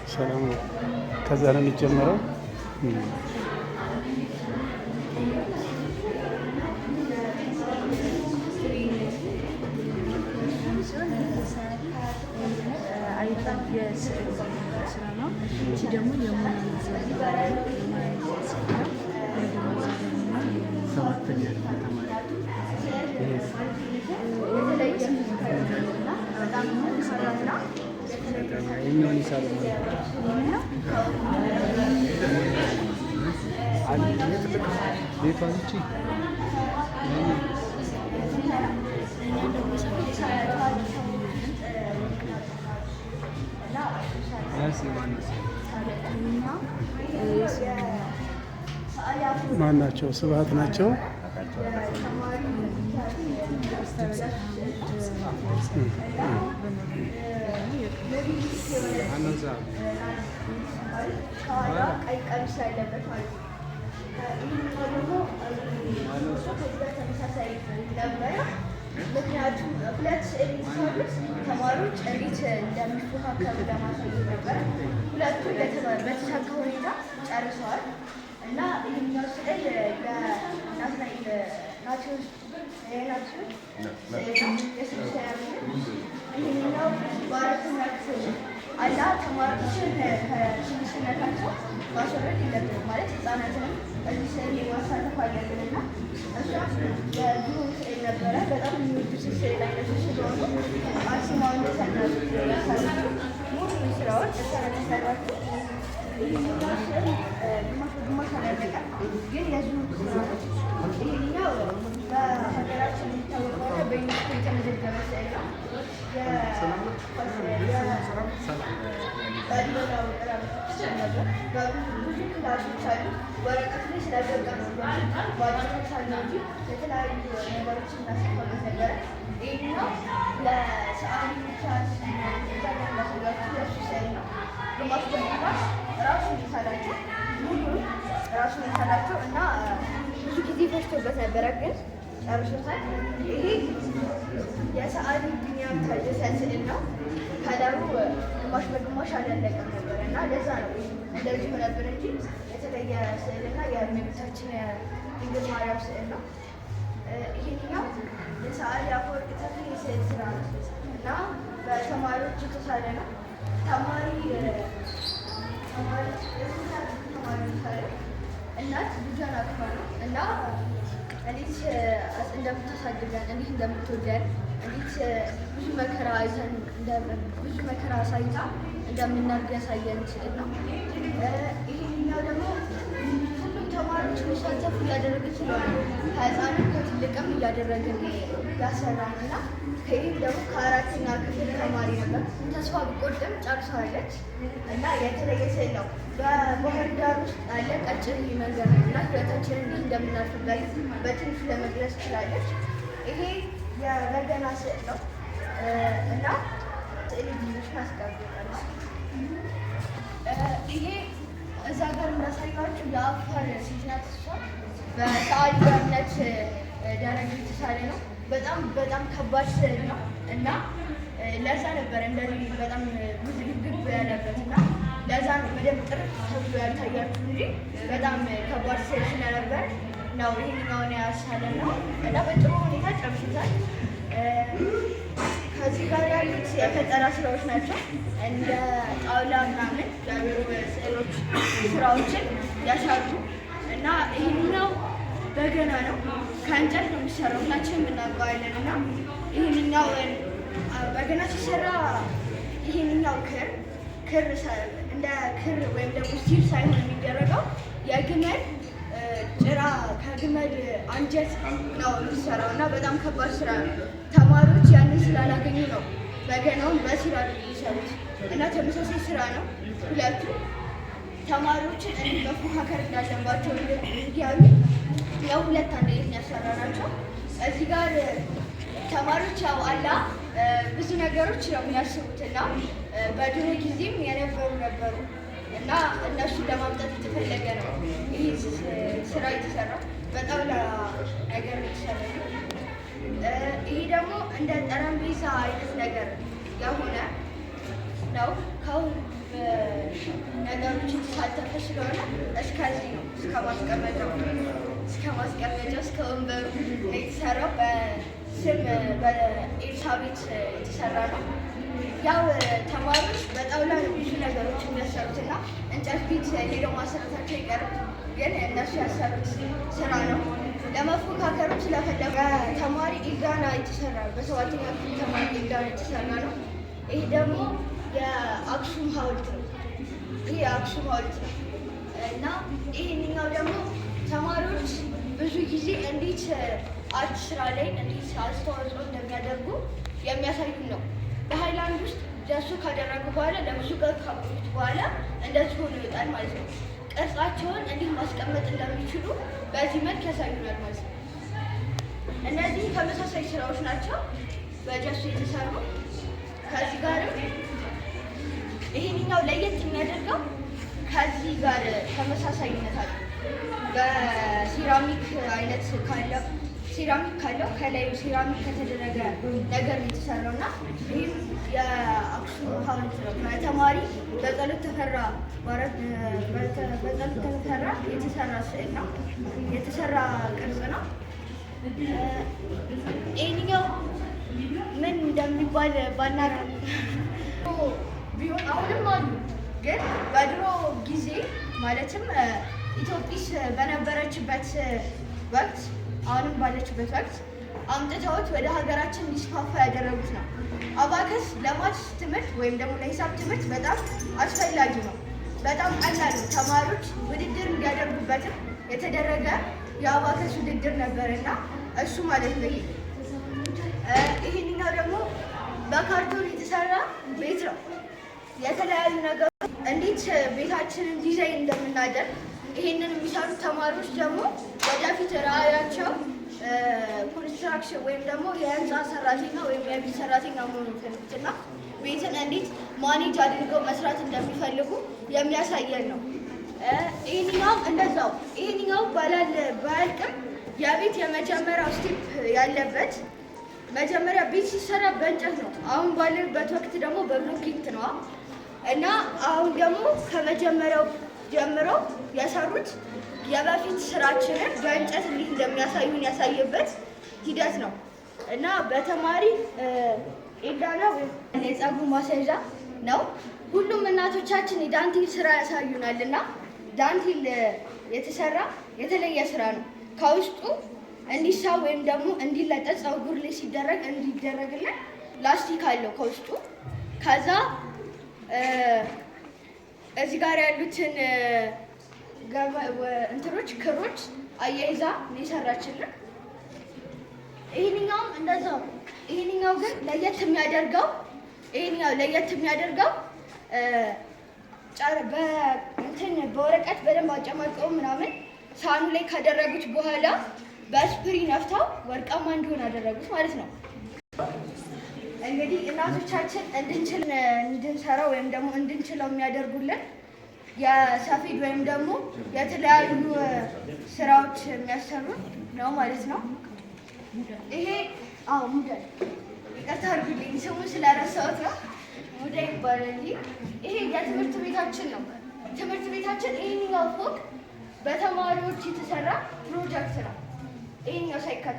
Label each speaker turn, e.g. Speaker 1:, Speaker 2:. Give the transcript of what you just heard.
Speaker 1: ሰላም ነው። ከዛ ነው የሚጀምረው። ማን ናቸው? ስብሐት ናቸው።
Speaker 2: ምክንያቱም ሁለት ስዕል የሚሰሩት ተማሪዎች እንዴት እንደሚፎካከሩ ለማሳየት ነበር። ሁለቱ በተሳካ ሁኔታ ጨርሰዋል እና ይህኛው ስዕል ይህኛው በአራተኛ ክፍል አላ ተማሪዎችን ከትንሽነታቸው ማስወረድ የለብንም ማለት ህፃናትንም እዚህ ስዕል የማሳተፍ አለብን እና እሷ የድሮ ስዕል ነበረ። በጣም የሚወዱት ስዕል አይነቶች ስለሆኑ አርሴማውን ያሳያቸው ሙሉ ስራዎች ተሰራቸው። ይህኛው ስዕል ግማሽ አላለቀም፣ ግን የዙር ስራዎች ይህኛው በሀገራችን የሚታወቀው በዩኒስኮ የተመዘገበ ስዕል ነው። ብዙ ክላሶች አሉ። ወረቀት ላይ ስለገጠሙ በአጭሮች አለ እንጂ የተለያዩ ነገሮች እናስፋበት ነበረ። ይህኛው ለሰዓሊ ብቻ ማስጋቱ የሱ ስዕል ነው። ግማሽ በግማሽ ራሱ የሳላቸው ሁሉም ራሱ የሳላቸው እና ብዙ ጊዜ ፈጅቶበት ነበረ፣ ግን ጨርሶታል። ይሄ የሰዓሊ ቢኒያም ታደሰ ስዕል ነው። ከለሩ ግማሽ በግማሽ አላለቀም ነበር እና ለዛ ነው እንደዚሁ ነበር እንጂ የተለየ ስዕልና የእመቤታችን ድንግል ማርያም ስዕል ነው። ይሄኛው የሰዓሊ አፈወርቅ ተክሌ የስዕል ስራ ነው እና በተማሪዎች የተሳለ ነው። ተማሪ እናት ልጇን አቅፋ ነው እና እንዴት እንደምታሳድገን እንዴት እንደምትወደን እንዴት ብዙ መከራ አሳይታ እንደምናድግ ያሳየን ስዕል ነው። ይሄኛው ደግሞ ሁሉም ተማሪዎች መሳተፍ እያደረገች ስለሆነ ከህፃንም ከትልቅም እያደረግን ያሰራን እና ይህም ደግሞ ከአራተኛ ክፍል ተማሪ ነበር። ተስፋ ብቆርጥም ጨርሰዋለች እና የተለየ ስዕል ነው። በባህር ዳር ውስጥ ያለ ቀጭን መንገድ ነው እና ህይወታችንን እንዲህ እንደምናልፍበት በትንሹ ለመግለጽ ትችላለች። ይሄ የበገና ስዕል ነው እና ስዕል ልጆች ማስቀርጣለች። ይሄ እዛ ጋር እንዳሳያችሁ የአፋር ሴት ናት። እሷ በሰዓሊነት ደረጃ የተሳለ ነው። በጣም ከባድ ስዕል ነው እና ለዛ ነበር እንደዚህ በጣም ውዝግብ ያለበት እና ለዛ ነው በደንብ ጥርት ተብሎ ያልታያችሁ እንጂ በጣም ከባድ ስዕል ስለነበር ነው ይሄኛውን ያሳለ ነው እና በጥሩ ሁኔታ ጨርሶታል። ከዚህ ጋር ያሉት የፈጠራ ስራዎች ናቸው። እንደ ጣውላ ምናምን ያሉ ስዕሎች ስራዎችን ያሳሉ እና ይህኛው በገና ነው። ከእንጨት ነው የሚሰራው፣ ሁላችንም እናውቀዋለን እና ይህንኛው በገና ሲሰራ ይህንኛው ክር እንደ ክር ወይም ደግሞ ሲል ሳይሆን የሚደረገው የግመል ጭራ ከግመል አንጀት ነው የሚሰራው እና በጣም ከባድ ስራ ነው። ተማሪዎች ያንን ስላላገኙ ነው በገናውን በሲራ የሚሰሩት እና ተመሳሳይ ስራ ነው። ሁለቱ ተማሪዎችን እንዲህ መፎካከር እንዳለባቸው እንዲያሉ ያው ሁለት አንድ ያሰራ ናቸው። እዚህ ጋር ተማሪዎች ያው አላ ብዙ ነገሮች ነው የሚያስቡት እና በድሮ ጊዜም የነበሩ ነበሩ እና እነሱን ለማምጣት የተፈለገ ነው ይህ ስራ የተሰራው። በጣውላ ነገር የተሰራ ይህ ደግሞ እንደ ጠረጴዛ አይነት ነገር የሆነ ነው። የተሳተፈ ስለሆነ እስከዚህ ነው፣ እስከ ማስቀመጫው እስከ ወንበሩ የተሰራው በስም በኤልሳቤጥ የተሰራ ነው። ያው ተማሪዎች በጣውላ ነው ብዙ ነገሮች የሚያሰሩት እና እንጨት ቤት ሄደው ማሰራታቸው አይቀርም፣ ግን እነሱ ያሰሩት ስራ ነው። ለመፎካከርም ስለፈለጉ ተማሪ ኢልዳና የተሰራ በሰባተኛ ክፍል ተማሪ ኢልዳና የተሰራ ነው። ይህ ደግሞ የአክሱም ሐውልት ነው። ይህ የአክሱም ሐውልት ነው እና ይህንኛው ደግሞ ተማሪዎች ብዙ ጊዜ እንዴት አርት ስራ ላይ እንዴት አስተዋጽኦ እንደሚያደርጉ የሚያሳዩን ነው። በሃይላንድ ውስጥ ጀሶ ካደረጉ በኋላ ለብዙ ቀን ካቆዩት በኋላ እንደዚህ ሆኖ ይወጣል ማለት ነው። ቅርጻቸውን እንዲህ ማስቀመጥ እንደሚችሉ በዚህ መልክ ያሳዩናል ማለት ነው። እነዚህ ተመሳሳይ ስራዎች ናቸው በጀሶ የተሰሩ። ከዚህ ጋርም ይሄኛው ለየት የሚያደርገው ከዚህ ጋር ተመሳሳይነት አለ። በሴራሚክ አይነት ካለው ሴራሚክ ካለው ከላይ ሴራሚክ ከተደረገ ነገር የተሰራው እና ይህም የአክሱም ሐውልት ነው። ከተማሪ በጸሎት ተፈራ የተሰራ ስዕል ነው፣ የተሰራ ቅርጽ ነው። ይህኛው ምን እንደሚባል ባናራ ቢሆን አሁንም አሉ፣ ግን በድሮ ጊዜ ማለትም ኢትዮጵስ በነበረችበት ወቅት አሁንም ባለችበት ወቅት አምጥተውት ወደ ሀገራችን እንዲስፋፋ ያደረጉት ነው። አባከስ ለማትስ ትምህርት ወይም ደግሞ ለሂሳብ ትምህርት በጣም አስፈላጊ ነው። በጣም ቀላል ነው። ተማሪዎች ውድድር እንዲያደርጉበትም የተደረገ የአባከስ ውድድር ነበር እና እሱ ማለት ነው። ይህኛው ደግሞ በካርቶን የተሰራ ቤት ነው። የተለያዩ ነገሮች እንዴት ቤታችንን ዲዛይን እንደምናደርግ ይህንን የሚሰሩት ተማሪዎች ደግሞ ወደፊት ራዕያቸው ኮንስትራክሽን ወይም ደግሞ የህንፃ ሰራተኛ ወይም የቤት ሰራተኛ መሆኑ ይፈልጉትና ቤትን እንዴት ማኔጅ አድርገው መስራት እንደሚፈልጉ የሚያሳየን ነው። ይህኛውም እንደዛው። ይህኛው ባያልቅም የቤት የመጀመሪያው ስቴፕ ያለበት መጀመሪያ ቤት ሲሰራ በእንጨት ነው። አሁን ባለንበት ወቅት ደግሞ በብሎኬት ነው እና አሁን ደግሞ ከመጀመሪያው ጀምረው የሰሩት የበፊት ስራችንን በእንጨት እንዴት እንደሚያሳዩን ያሳየበት ሂደት ነው እና በተማሪ ኢልዳና የፀጉር ማስያዣ ነው። ሁሉም እናቶቻችን የዳንቴል ስራ ያሳዩናል እና ዳንቴል የተሰራ የተለየ ስራ ነው። ከውስጡ እንዲሳብ ወይም ደግሞ እንዲለጠጥ ፀጉር ላይ ሲደረግ እንዲደረግልን ላስቲክ አለው ከውስጡ። ከዛ እዚህ ጋር ያሉትን እንትኖች ክሮች አያይዛ ነው የሰራችልን። ይህንኛውም እንደዛው። ይህንኛው ግን ለየት የሚያደርገው በወረቀት በደንብ አጨማቀው ምናምን ሳህኑ ላይ ካደረጉት በኋላ በስፕሪ ነፍተው ወርቃማ እንዲሆን አደረጉት ማለት ነው። እንግዲህ እናቶቻችን እንድንሰራ ወይም ደግሞ እንድንችለው የሚያደርጉልን የሰፌድ ወይም ደግሞ የተለያዩ ስራዎች የሚያሰሩ ነው ማለት ነው። ይሄ ሙዳይ፣ ይቅርታ አድርጉልኝ ስሙ ስለረሳሁት ነው። ሙዳይ ይባላል። ይሄ የትምህርት ቤታችን ነው። ትምህርት ቤታችን ይህኛው ፎቅ በተማሪዎች የተሰራ ፕሮጀክት ነው። ይህኛው ሳይካተት